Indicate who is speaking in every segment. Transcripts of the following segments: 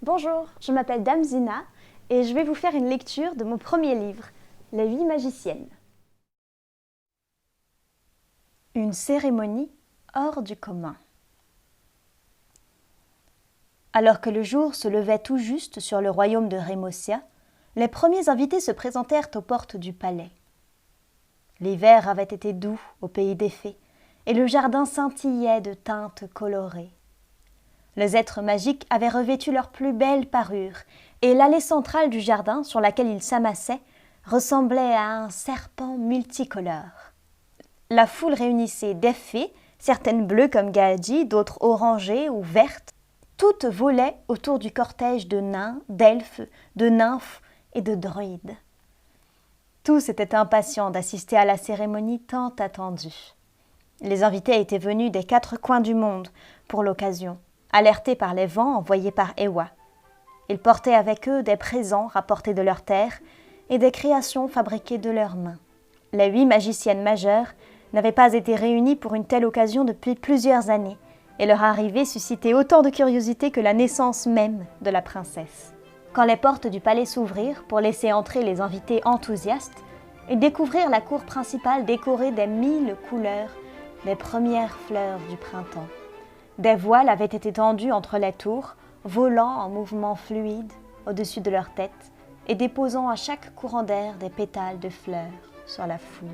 Speaker 1: Bonjour, je m'appelle Dame Zina et je vais vous faire une lecture de mon premier livre, Les 8 magiciennes. Une cérémonie hors du commun. Alors que le jour se levait tout juste sur le royaume de Rémosia, les premiers invités se présentèrent aux portes du palais. L'hiver avait été doux au pays des fées, et le jardin scintillait de teintes colorées. Les êtres magiques avaient revêtu leur plus belle parure, et l'allée centrale du jardin, sur laquelle ils s'amassaient, ressemblait à un serpent multicolore. La foule réunissait des fées, certaines bleues comme Gaadji, d'autres orangées ou vertes. Toutes volaient autour du cortège de nains, d'elfes, de nymphes et de druides. Tous étaient impatients d'assister à la cérémonie tant attendue. Les invités étaient venus des 4 coins du monde pour l'occasion, alertés par les vents envoyés par Ewa. Ils portaient avec eux des présents rapportés de leur terre et des créations fabriquées de leurs mains. Les 8 magiciennes majeures n'avaient pas été réunies pour une telle occasion depuis plusieurs années, et leur arrivée suscitait autant de curiosité que la naissance même de la princesse. Quand les portes du palais s'ouvrirent pour laisser entrer les invités enthousiastes, ils découvrirent la cour principale décorée des 1000 couleurs, des premières fleurs du printemps. Des voiles avaient été tendues entre les tours, volant en mouvements fluides au-dessus de leurs têtes et déposant à chaque courant d'air des pétales de fleurs sur la foule.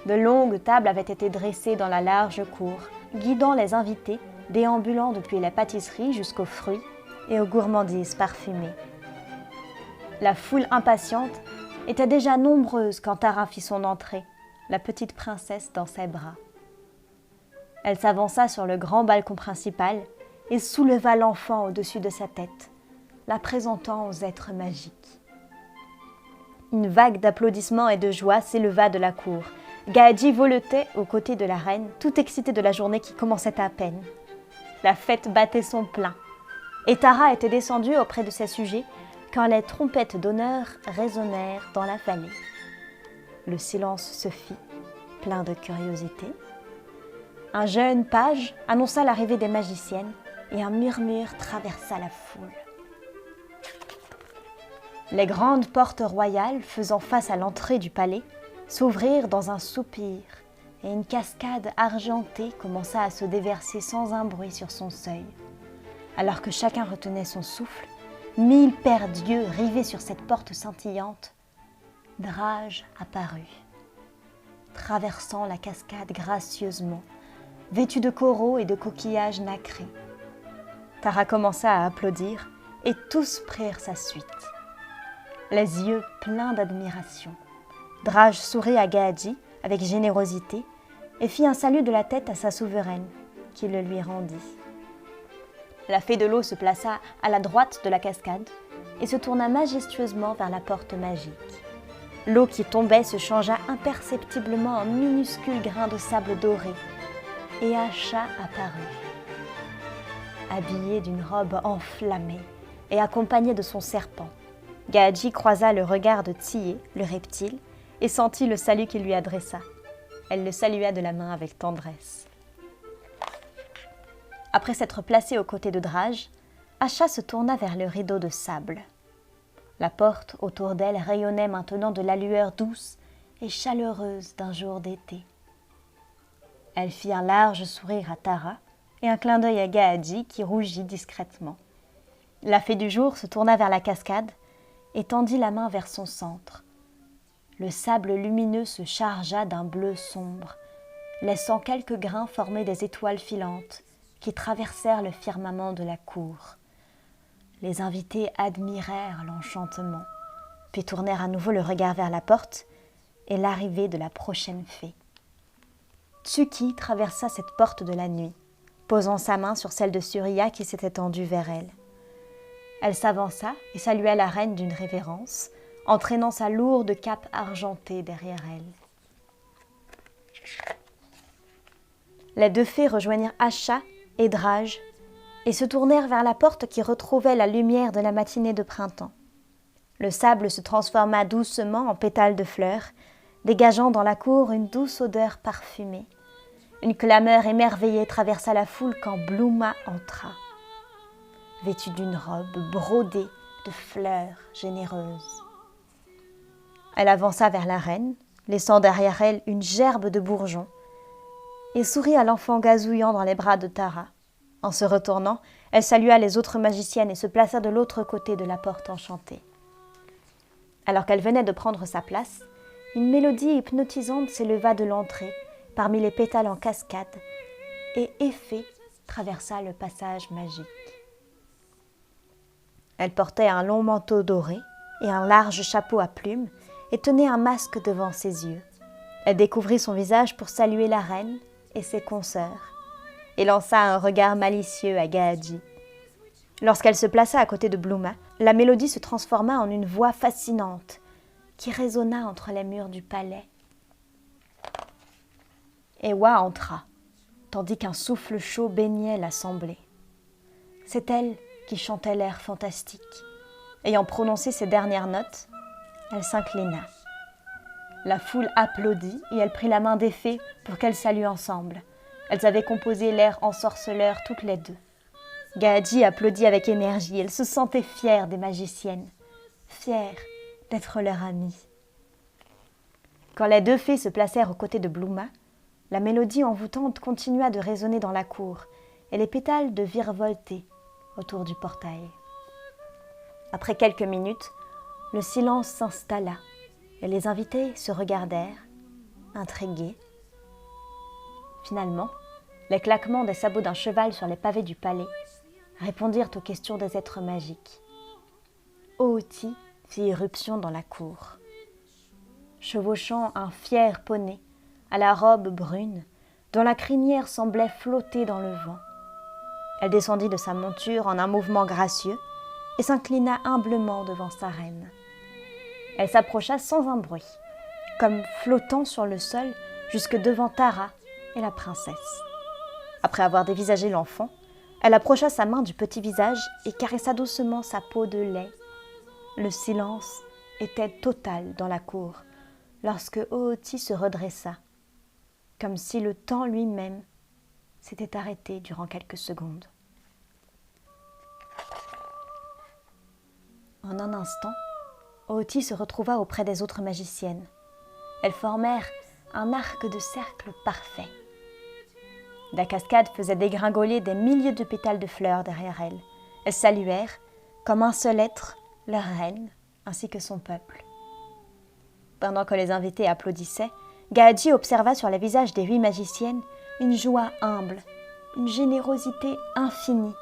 Speaker 1: De longues tables avaient été dressées dans la large cour, guidant les invités, déambulant depuis les pâtisseries jusqu'aux fruits et aux gourmandises parfumées. La foule impatiente était déjà nombreuse quand Tara fit son entrée, la petite princesse dans ses bras. Elle s'avança sur le grand balcon principal et souleva l'enfant au-dessus de sa tête, la présentant aux êtres magiques. Une vague d'applaudissements et de joie s'éleva de la cour. Gaadji voletait aux côtés de la reine, tout excitée de la journée qui commençait à peine. La fête battait son plein, et Tara était descendue auprès de ses sujets quand les trompettes d'honneur résonnèrent dans la vallée. Le silence se fit, plein de curiosité. Un jeune page annonça l'arrivée des magiciennes et un murmure traversa la foule. Les grandes portes royales faisant face à l'entrée du palais s'ouvrirent dans un soupir et une cascade argentée commença à se déverser sans un bruit sur son seuil. Alors que chacun retenait son souffle, 1000 paires d'yeux rivés sur cette porte scintillante, Drage apparut, traversant la cascade gracieusement, vêtu de coraux et de coquillages nacrés. Tara commença à applaudir et tous prirent sa suite, les yeux pleins d'admiration. Drage sourit à Gaadji avec générosité et fit un salut de la tête à sa souveraine, qui le lui rendit. La fée de l'eau se plaça à la droite de la cascade et se tourna majestueusement vers la porte magique. L'eau qui tombait se changea imperceptiblement en minuscules grains de sable doré, et Asha apparut, habillée d'une robe enflammée et accompagnée de son serpent. Gaadji croisa le regard de Tiyé, le reptile, et sentit le salut qu'il lui adressa. Elle le salua de la main avec tendresse. Après s'être placée aux côtés de Drage, Asha se tourna vers le rideau de sable. La porte autour d'elle rayonnait maintenant de la lueur douce et chaleureuse d'un jour d'été. Elle fit un large sourire à Tara et un clin d'œil à Gaadji qui rougit discrètement. La fée du jour se tourna vers la cascade et tendit la main vers son centre. Le sable lumineux se chargea d'un bleu sombre, laissant quelques grains former des étoiles filantes qui traversèrent le firmament de la cour. Les invités admirèrent l'enchantement, puis tournèrent à nouveau le regard vers la porte et l'arrivée de la prochaine fée. Tsuki traversa cette porte de la nuit, posant sa main sur celle de Surya qui s'était tendue vers elle. Elle s'avança et salua la reine d'une révérence, entraînant sa lourde cape argentée derrière elle. Les 2 fées rejoignirent Asha et Drage et se tournèrent vers la porte qui retrouvait la lumière de la matinée de printemps. Le sable se transforma doucement en pétales de fleurs, dégageant dans la cour une douce odeur parfumée. Une clameur émerveillée traversa la foule quand Bluma entra. vêtue d'une robe brodée de fleurs généreuses. Elle avança vers la reine, laissant derrière elle une gerbe de bourgeons, et sourit à l'enfant gazouillant dans les bras de Tara. En se retournant, elle salua les autres magiciennes et se plaça de l'autre côté de la porte enchantée. Alors qu'elle venait de prendre sa place, une mélodie hypnotisante s'éleva de l'entrée, parmi les pétales en cascade, et Effet traversa le passage magique. Elle portait un long manteau doré et un large chapeau à plumes et tenait un masque devant ses yeux. Elle découvrit son visage pour saluer la reine et ses consoeurs et lança un regard malicieux à Gaadji. Lorsqu'elle se plaça à côté de Bluma, la mélodie se transforma en une voix fascinante qui résonna entre les murs du palais. Ewa entra, tandis qu'un souffle chaud baignait l'assemblée. C'est elle qui chantait l'air fantastique. Ayant prononcé ces dernières notes, elle s'inclina. La foule applaudit et elle prit la main des fées pour qu'elles saluent ensemble. Elles avaient composé l'air ensorceleur toutes les deux. Gaadji applaudit avec énergie. Elle se sentait fière des magiciennes, fière d'être leur amie. Quand les deux fées se placèrent aux côtés de Bluma, la mélodie envoûtante continua de résonner dans la cour et les pétales de virevolter autour du portail. Après quelques minutes, le silence s'installa et les invités se regardèrent, intrigués. Finalement, les claquements des sabots d'un cheval sur les pavés du palais répondirent aux questions des êtres magiques. Ooti fit irruption dans la cour. Chevauchant un fier poney à la robe brune, dont la crinière semblait flotter dans le vent. Elle descendit de sa monture en un mouvement gracieux et s'inclina humblement devant sa reine. Elle s'approcha sans un bruit, comme flottant sur le sol jusque devant Tara et la princesse. Après avoir dévisagé l'enfant, elle approcha sa main du petit visage et caressa doucement sa peau de lait. Le silence était total dans la cour lorsque Ooti se redressa, comme si le temps lui-même s'était arrêté durant quelques secondes. En un instant, Ooti se retrouva auprès des autres magiciennes. Elles formèrent un arc de cercle parfait. La cascade faisait dégringoler des milliers de pétales de fleurs derrière elles. Elles saluèrent, comme un seul être, leur reine ainsi que son peuple. Pendant que les invités applaudissaient, Gaadji observa sur les visages des 8 magiciennes une joie humble, une générosité infinie.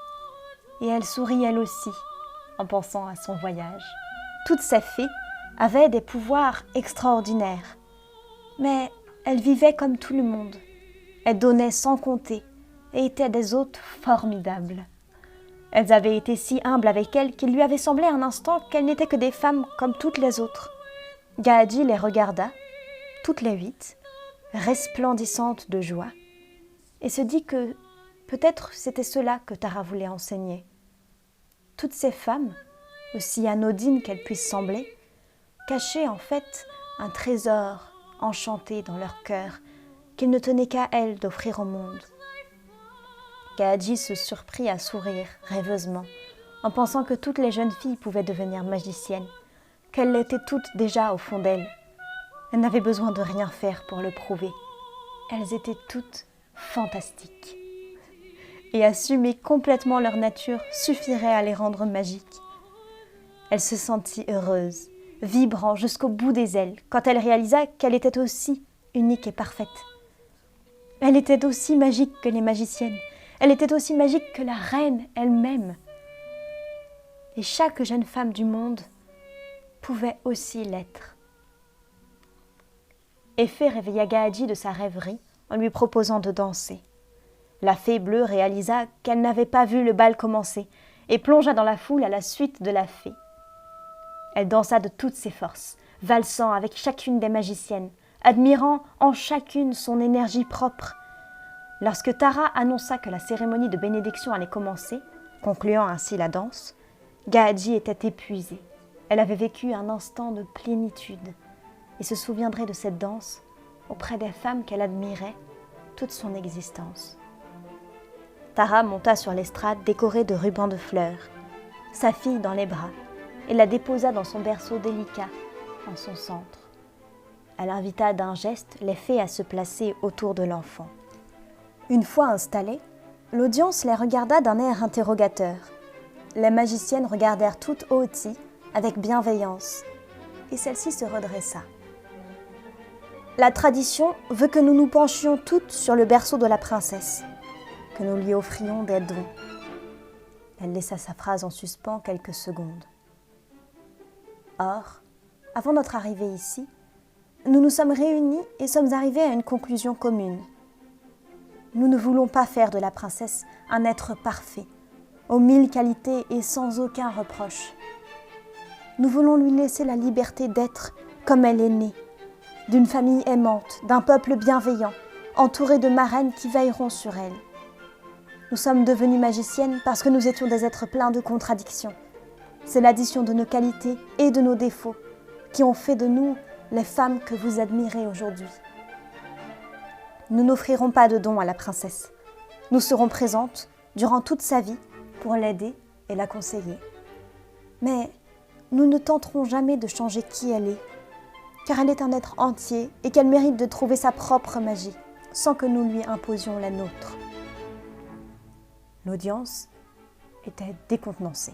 Speaker 1: Et elle sourit elle aussi, en pensant à son voyage. Toutes ces fées avaient des pouvoirs extraordinaires. Mais elles vivaient comme tout le monde. Elles donnaient sans compter et étaient des hôtes formidables. Elles avaient été si humbles avec elle qu'il lui avait semblé un instant qu'elles n'étaient que des femmes comme toutes les autres. Gaadji les regarda, toutes les 8, resplendissantes de joie, et se dit que peut-être c'était cela que Tara voulait enseigner. Toutes ces femmes, aussi anodines qu'elles puissent sembler, cachaient en fait un trésor enchanté dans leur cœur qu'il ne tenait qu'à elles d'offrir au monde. Gaadji se surprit à sourire rêveusement, en pensant que toutes les jeunes filles pouvaient devenir magiciennes, qu'elles l'étaient toutes déjà au fond d'elles. Elles n'avaient besoin de rien faire pour le prouver. Elles étaient toutes fantastiques. Et assumer complètement leur nature suffirait à les rendre magiques. Elle se sentit heureuse, vibrant jusqu'au bout des ailes, quand elle réalisa qu'elle était aussi unique et parfaite. Elle était aussi magique que les magiciennes. Elle était aussi magique que la reine elle-même. Et chaque jeune femme du monde pouvait aussi l'être. Effet réveilla Gaadji de sa rêverie en lui proposant de danser. La fée bleue réalisa qu'elle n'avait pas vu le bal commencer et plongea dans la foule à la suite de la fée. Elle dansa de toutes ses forces, valsant avec chacune des magiciennes, admirant en chacune son énergie propre. Lorsque Tara annonça que la cérémonie de bénédiction allait commencer, concluant ainsi la danse, Gaadji était épuisée. Elle avait vécu un instant de plénitude et se souviendrait de cette danse auprès des femmes qu'elle admirait toute son existence. Tara monta sur l'estrade décorée de rubans de fleurs, sa fille dans les bras, et la déposa dans son berceau délicat, en son centre. Elle invita d'un geste les fées à se placer autour de l'enfant. Une fois installée, l'audience les regarda d'un air interrogateur. Les magiciennes regardèrent toutes Ooti avec bienveillance, et celle-ci se redressa. « La tradition veut que nous nous penchions toutes sur le berceau de la princesse, que nous lui offrions des dons. » Elle laissa sa phrase en suspens quelques secondes. « Or, avant notre arrivée ici, nous nous sommes réunis et sommes arrivés à une conclusion commune. Nous ne voulons pas faire de la princesse un être parfait, aux 1000 qualités et sans aucun reproche. Nous voulons lui laisser la liberté d'être comme elle est née, d'une famille aimante, d'un peuple bienveillant, entouré de marraines qui veilleront sur elle. Nous sommes devenues magiciennes parce que nous étions des êtres pleins de contradictions. C'est l'addition de nos qualités et de nos défauts qui ont fait de nous les femmes que vous admirez aujourd'hui. Nous n'offrirons pas de dons à la princesse. Nous serons présentes durant toute sa vie pour l'aider et la conseiller. Mais nous ne tenterons jamais de changer qui elle est, car elle est un être entier et qu'elle mérite de trouver sa propre magie, sans que nous lui imposions la nôtre. » L'audience était décontenancée.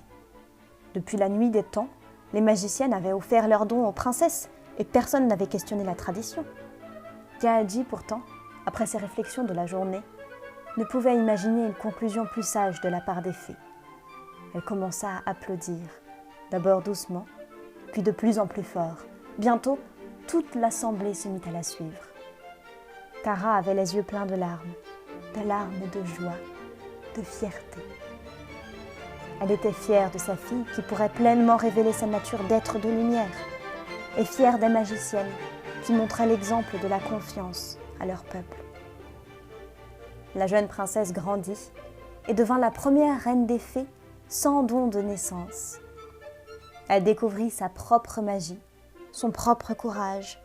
Speaker 1: Depuis la nuit des temps, les magiciennes avaient offert leurs dons aux princesses et personne n'avait questionné la tradition. Tiaji, pourtant, après ses réflexions de la journée, ne pouvait imaginer une conclusion plus sage de la part des fées. Elle commença à applaudir, d'abord doucement, puis de plus en plus fort. Bientôt, toute l'assemblée se mit à la suivre. Tara avait les yeux pleins de larmes de joie, de fierté. Elle était fière de sa fille qui pourrait pleinement révéler sa nature d'être de lumière, et fière des magiciennes qui montraient l'exemple de la confiance à leur peuple. La jeune princesse grandit et devint la première reine des fées sans don de naissance. Elle découvrit sa propre magie, son propre courage,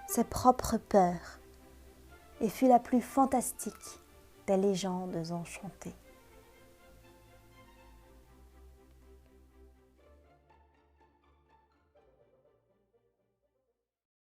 Speaker 1: ses propres peurs, et fut la plus fantastique des légendes enchantées.